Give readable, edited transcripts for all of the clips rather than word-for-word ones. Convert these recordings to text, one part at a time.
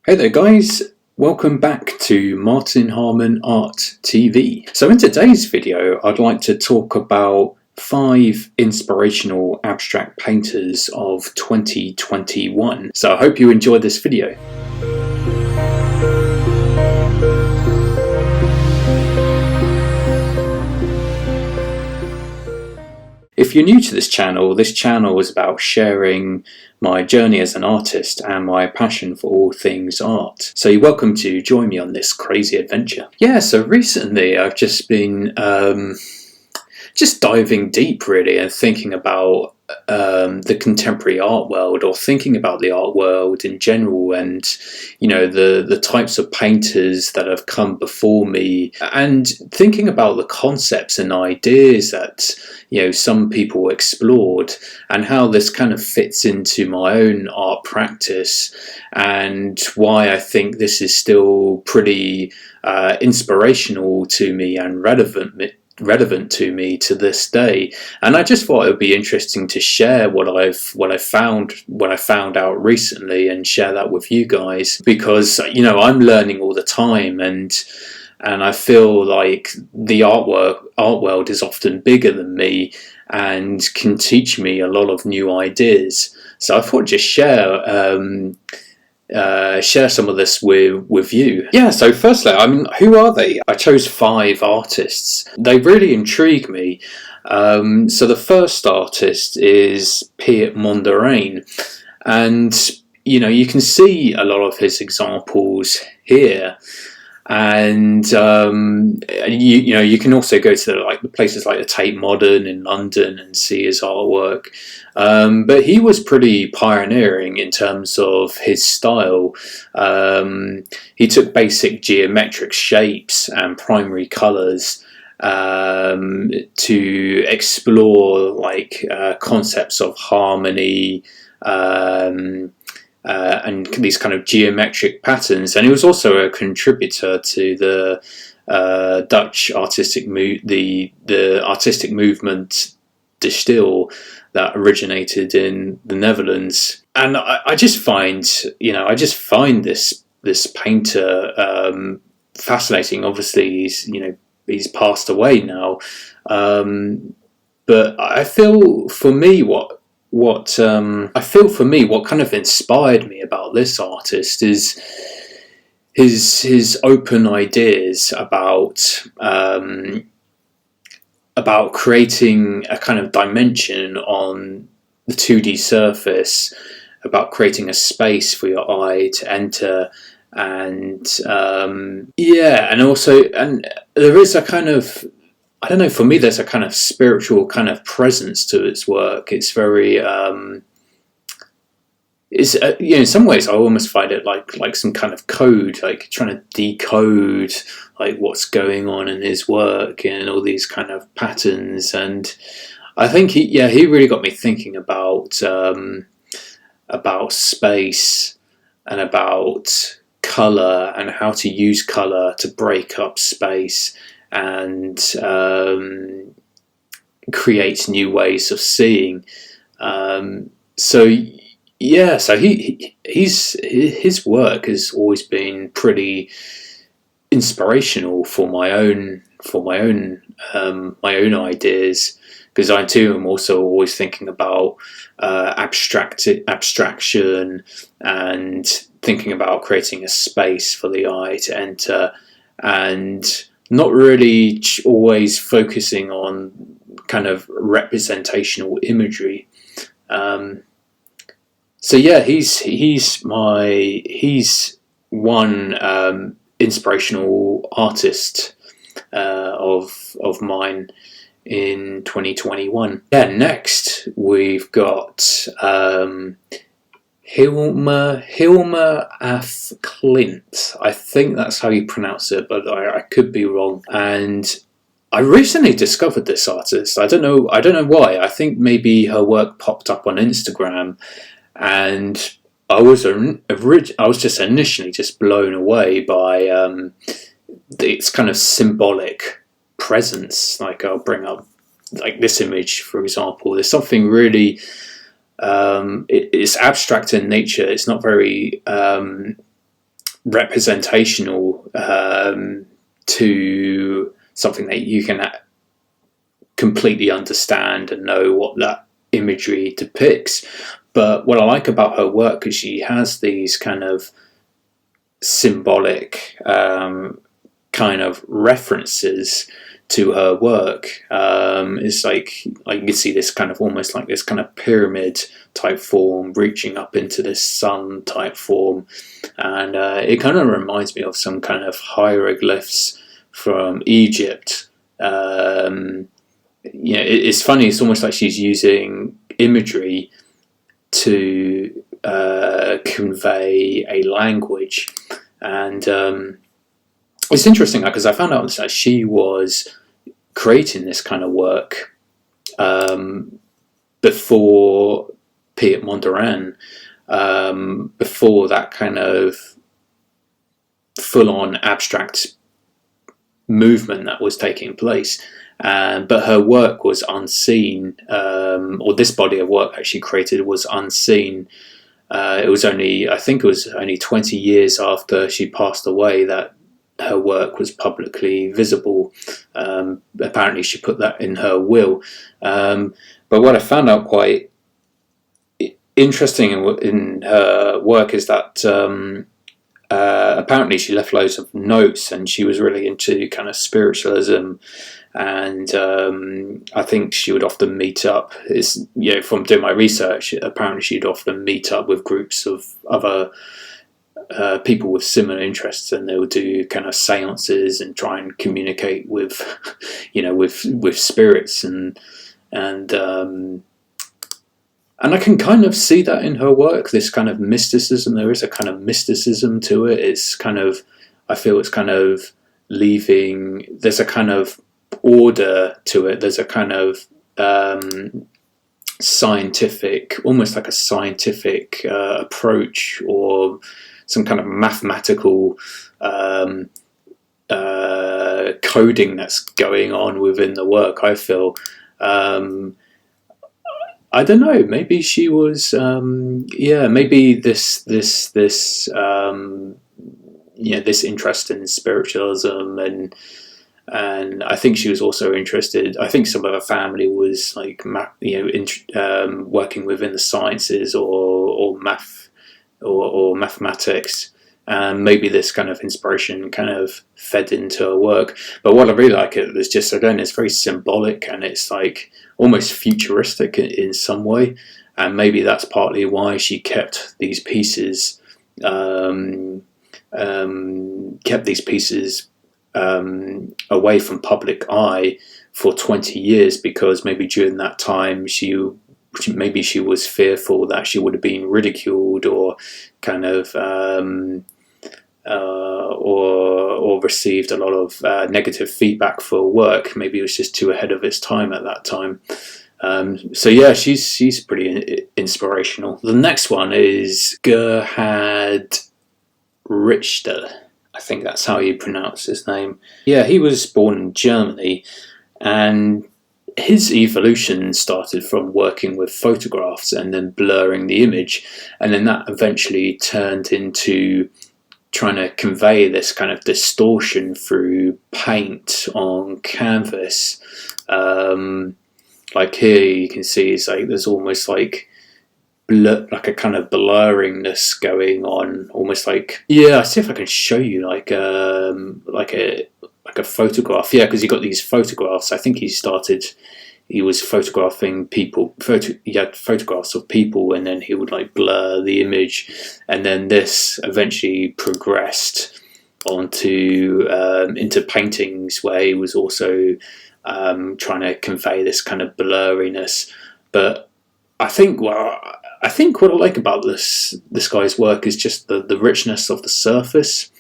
Hey there guys, welcome back to Harman Art TV. So in today's video I'd like to talk about 5 inspirational abstract painters of 2021. So I hope you enjoyed this video. If you're new to this channel is about sharing my journey as an artist and my passion for all things art. So you're welcome to join me on this crazy adventure. Yeah, so recently I've just been just diving deep really and thinking about the contemporary art world, or thinking about the art world in general, and you know, the types of painters that have come before me, and thinking about the concepts and ideas that, you know, some people explored, and how this kind of fits into my own art practice, and why I think this is still pretty inspirational to me and relevant to me to this day. And I just thought it would be interesting to share what I found out recently, and share that with you guys, because you know, I'm learning all the time, and I feel like the art world is often bigger than me and can teach me a lot of new ideas. So I thought I'd just share some of this with you. Yeah, so firstly, I mean, who are they? I chose 5 artists. They really intrigue me. So the first artist is Piermonderraine, and you know, you can see a lot of his examples here. And you know, you can also go to the places like the Tate Modern in London and see his artwork. But he was pretty pioneering in terms of his style. He took basic geometric shapes and primary colours to explore concepts of harmony, and these kind of geometric patterns. And he was also a contributor to the Dutch artistic the artistic movement De Stijl that originated in the Netherlands. And I just find, you know, this painter fascinating. Obviously, he's passed away now, but I feel for me what kind of inspired me about this artist is his open ideas about creating a kind of dimension on the 2D surface, about creating a space for your eye to enter, and and there is a kind of, I don't know, for me there's a kind of spiritual kind of presence to its work. It's very you know, in some ways I almost find it like some kind of code, like trying to decode like what's going on in his work and all these kind of patterns. And I think he really got me thinking about space and about color, and how to use color to break up space and create new ways of seeing. So his work has always been pretty inspirational for my own ideas, because I too am also always thinking about abstraction, and thinking about creating a space for the eye to enter, and not really always focusing on kind of representational imagery. So yeah, he's one inspirational artist of mine in 2021. Yeah, next we've got Hilma af Klint. I think that's how you pronounce it, but I could be wrong. And I recently discovered this artist. I don't know why. I think maybe her work popped up on Instagram, and I was just initially just blown away by its kind of symbolic presence. Like, I'll bring up like this image, for example. There's something really it's abstract in nature. It's not very representational to something that you can completely understand and know what that imagery depicts. But what I like about her work is she has these kind of symbolic kind of references to her work. It's like you can see this kind of almost like this kind of pyramid type form reaching up into this sun type form, and it kind of reminds me of some kind of hieroglyphs from Egypt. It's funny, it's almost like she's using imagery to convey a language. And it's interesting because I found out that she was creating this kind of work before Piermonderraine, before that kind of full-on abstract movement that was taking place. But her work was unseen, or this body of work that she created was unseen. It was only, I think it was only 20 years after she passed away that her work was publicly visible. Apparently she put that in her will. But what I found out quite interesting in her work is that apparently she left loads of notes, and she was really into kind of spiritualism. And I think she would often meet up. From doing my research, apparently she'd often meet up with groups of other people with similar interests, and they would do kind of seances and try and communicate with, with spirits, and I can kind of see that in her work. This kind of mysticism. There is a kind of mysticism to it. It's kind of, I feel it's kind of leaving. There's a kind of order to it. There's a kind of scientific, almost like a scientific approach, or some kind of mathematical coding that's going on within the work, I feel. I don't know, maybe she was maybe this interest in spiritualism, and I think she was also interested. I think some of her family was like, working within the sciences or math or mathematics, and maybe this kind of inspiration kind of fed into her work. But what I really like it is just, again, it's very symbolic, and it's like almost futuristic in some way, and maybe that's partly why she kept these pieces away from public eye for 20 years, because maybe during that time she was fearful that she would have been ridiculed, or kind of or received a lot of negative feedback for work. Maybe it was just too ahead of its time at that time. So yeah, she's pretty inspirational. The next one is Gerhard Richter. I think that's how you pronounce his name. Yeah, he was born in Germany, and his evolution started from working with photographs and then blurring the image, and then that eventually turned into trying to convey this kind of distortion through paint on canvas. Like here you can see it's like there's almost like like a kind of blurringness going on, almost like, yeah, I'll see if I can show you like a photograph. Yeah, because you got these photographs. I think he was photographing people, photographs of people, and then he would like blur the image, and then this eventually progressed onto into paintings where he was also trying to convey this kind of blurriness. But I think what I like about this guy's work is just the richness of the surface,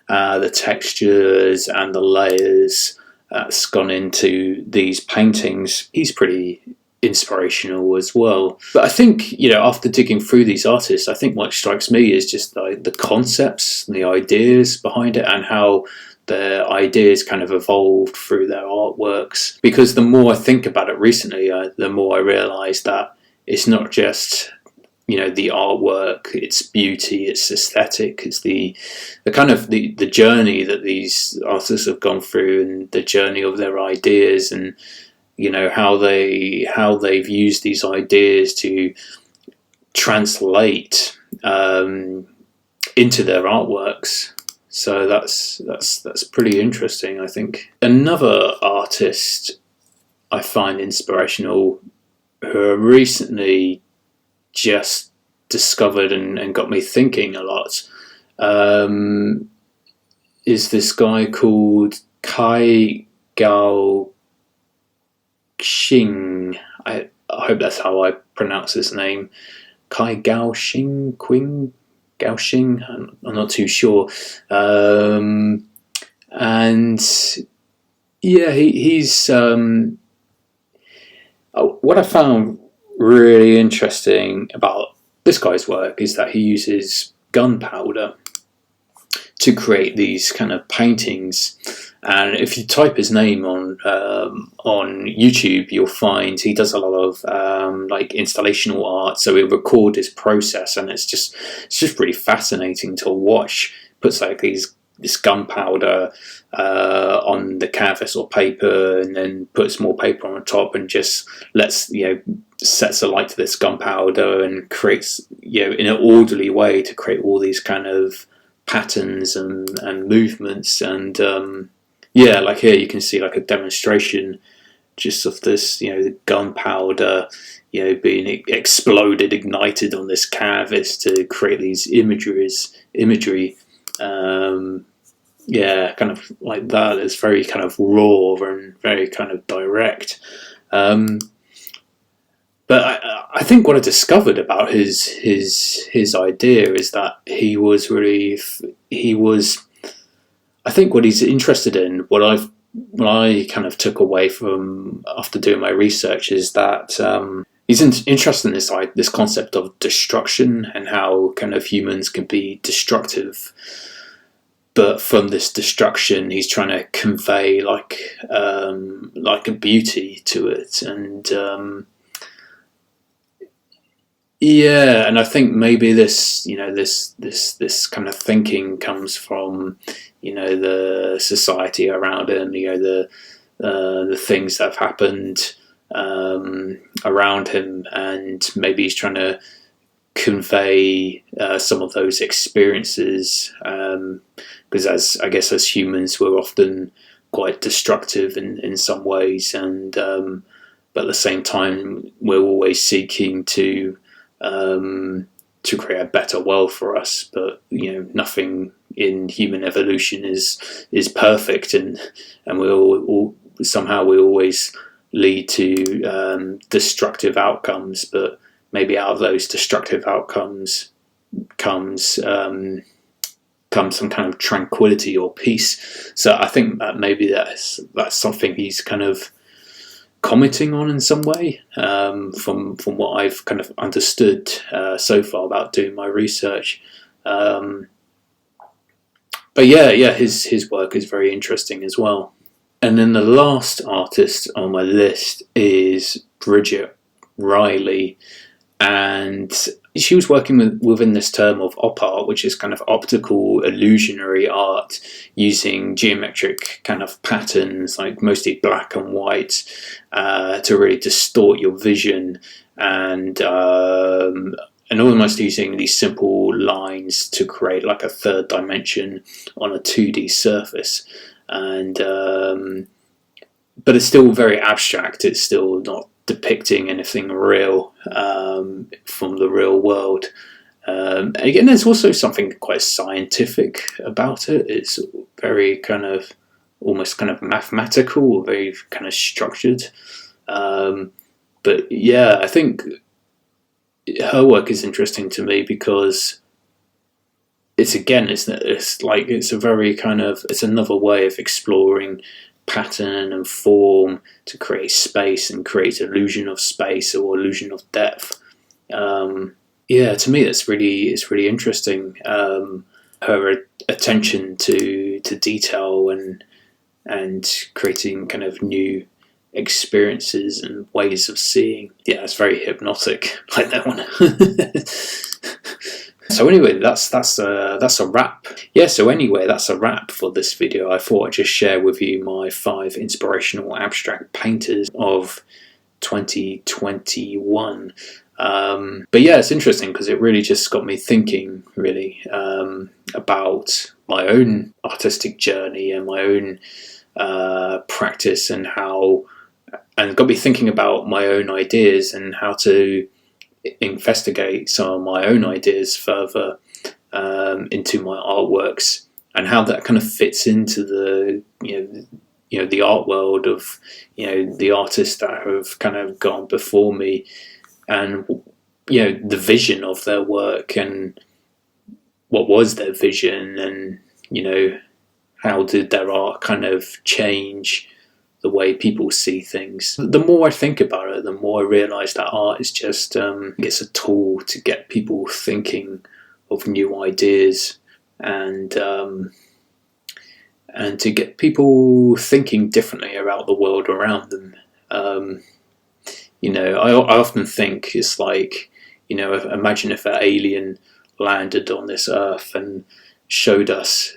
the textures and the layers that's gone into these paintings. He's pretty inspirational as well. But I think, after digging through these artists, I think what strikes me is just the concepts, the ideas behind it, and how their ideas kind of evolved through their artworks. Because the more I think about it recently, the more I realise that it's not just the artwork, its beauty, its aesthetic, it's the kind of the journey that these artists have gone through, and the journey of their ideas, and how they've used these ideas to translate into their artworks. So that's pretty interesting, I think. Another artist I find inspirational, who I recently just discovered and got me thinking a lot, is this guy called Guo-Qiang. I hope that's how I pronounce his name. Guo-Qiang. I'm not too sure. And yeah, he's what I found really interesting about this guy's work is that he uses gunpowder to create these kind of paintings. And if you type his name on YouTube, you'll find he does a lot of like installational art. So he'll record his process, and it's just really fascinating to watch. Puts like this gunpowder on the canvas or paper, and then puts more paper on the top, and just sets a light to this gunpowder, and creates in an orderly way to create all these kind of patterns and movements. And like here you can see like a demonstration just of this, the gunpowder, being exploded, ignited on this canvas to create these imagery. Kind of like that. It's very kind of raw and very kind of direct. But I think what I discovered about his idea is that he was. I think what he's interested in, what I kind of took away from after doing my research, is that he's interested in this concept of destruction, and how kind of humans can be destructive. But from this destruction, he's trying to convey like a beauty to it, and and I think maybe this kind of thinking comes from the society around him, the things that have happened around him, and maybe he's trying to convey some of those experiences, because as humans we're often quite destructive in some ways, and but at the same time we're always seeking to create a better world for us. But nothing in human evolution is perfect, and we always lead to destructive outcomes. But maybe out of those destructive outcomes comes some kind of tranquility or peace. So I think that maybe that's something he's kind of commenting on in some way, from what I've kind of understood so far about doing my research. But his work is very interesting as well. And then the last artist on my list is Bridget Riley, and she was working within this term of op art, which is kind of optical illusionary art, using geometric kind of patterns, like mostly black and white, to really distort your vision, and almost using these simple lines to create like a third dimension on a 2D surface. And but it's still very abstract. It's still not depicting anything real from the real world. Again, there's also something quite scientific about it. It's very kind of almost kind of mathematical, very kind of structured. But yeah, I think her work is interesting to me because it's a very kind of, it's another way of exploring pattern and form to create space and create illusion of space or illusion of depth. To me it's really interesting. Her attention to detail and creating kind of new experiences and ways of seeing. Yeah, it's very hypnotic, like that one. So anyway, that's a wrap. Yeah, so anyway, that's a wrap for this video. I thought I'd just share with you my 5 inspirational abstract painters of 2021. But yeah, it's interesting because it really just got me thinking, really, about my own artistic journey and my own practice, and got me thinking about my own ideas and how to investigate some of my own ideas further into my artworks, and how that kind of fits into the the art world of the artists that have kind of gone before me, and the vision of their work, and what was their vision, and how did their art kind of change the way people see things. The more I think about it, the more I realise that art is just it's a tool to get people thinking of new ideas, and to get people thinking differently about the world around them. I often think it's like, imagine if an alien landed on this earth and showed us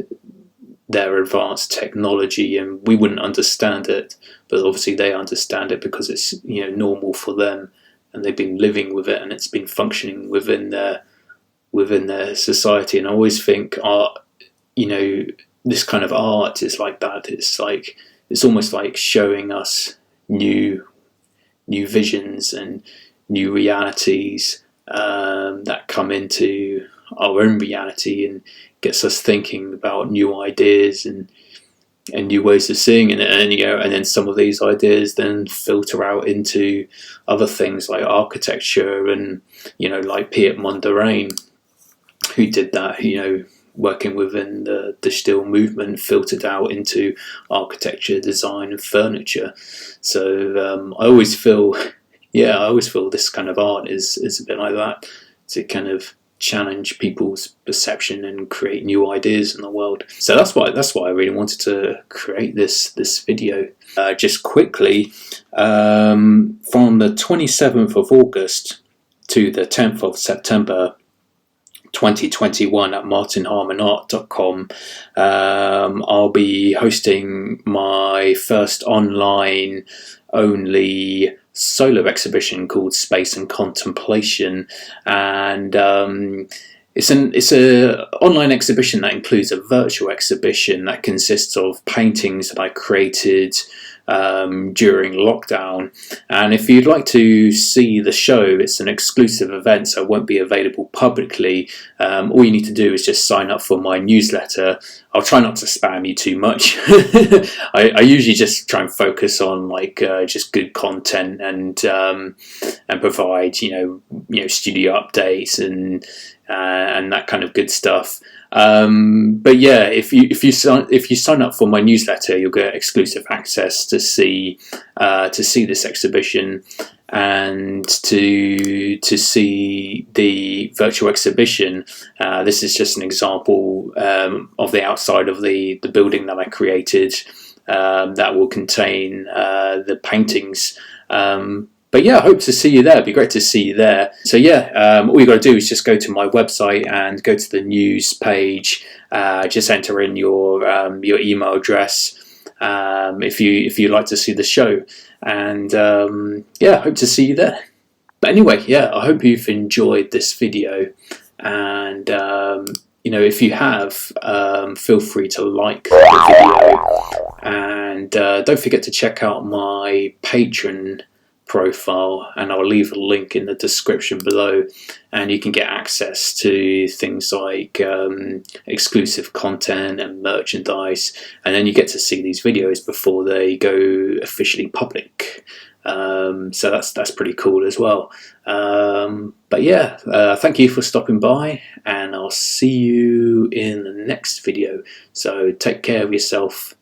their advanced technology, and we wouldn't understand it, but obviously they understand it because it's normal for them, and they've been living with it, and it's been functioning within their society. And I always think art, this kind of art is like that. It's almost like showing us new visions and new realities that come into our own reality, and gets us thinking about new ideas and new ways of seeing it. And then some of these ideas then filter out into other things like architecture, and like Piermonderraine, who did that, working within the still movement, filtered out into architecture, design and furniture. So I always feel this kind of art is a bit like that, to kind of challenge people's perception and create new ideas in the world. So that's why I really wanted to create this video. Just quickly, from the 27th of August to the 10th of September 2021 at martinharmanart.com, I'll be hosting my first online only solo exhibition called Space and Contemplation, and it's a online exhibition that includes a virtual exhibition that consists of paintings that I created during lockdown. And if you'd like to see the show, it's an exclusive event, so it won't be available publicly. All you need to do is just sign up for my newsletter. I'll try not to spam you too much. I usually just try and focus on just good content, and provide studio updates and that kind of good stuff. But yeah, if you sign up for my newsletter, you'll get exclusive access to see this exhibition, and to see the virtual exhibition. This is just an example of the outside of the building that I created, that will contain the paintings. But yeah, I hope to see you there. It'd be great to see you there. So yeah, all you got to do is just go to my website and go to the news page. Just enter in your email address if you'd like to see the show. And yeah, I hope to see you there. But anyway, yeah, I hope you've enjoyed this video. And if you have, feel free to like the video. And don't forget to check out my Patreon profile, and I'll leave a link in the description below, and you can get access to things like exclusive content and merchandise, and then you get to see these videos before they go officially public. So that's pretty cool as well. But yeah, thank you for stopping by, and I'll see you in the next video. So take care of yourself,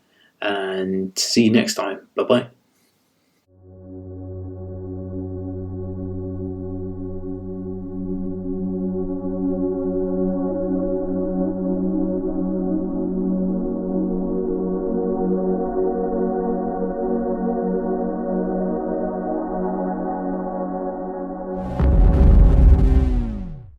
and see you next time. Bye bye.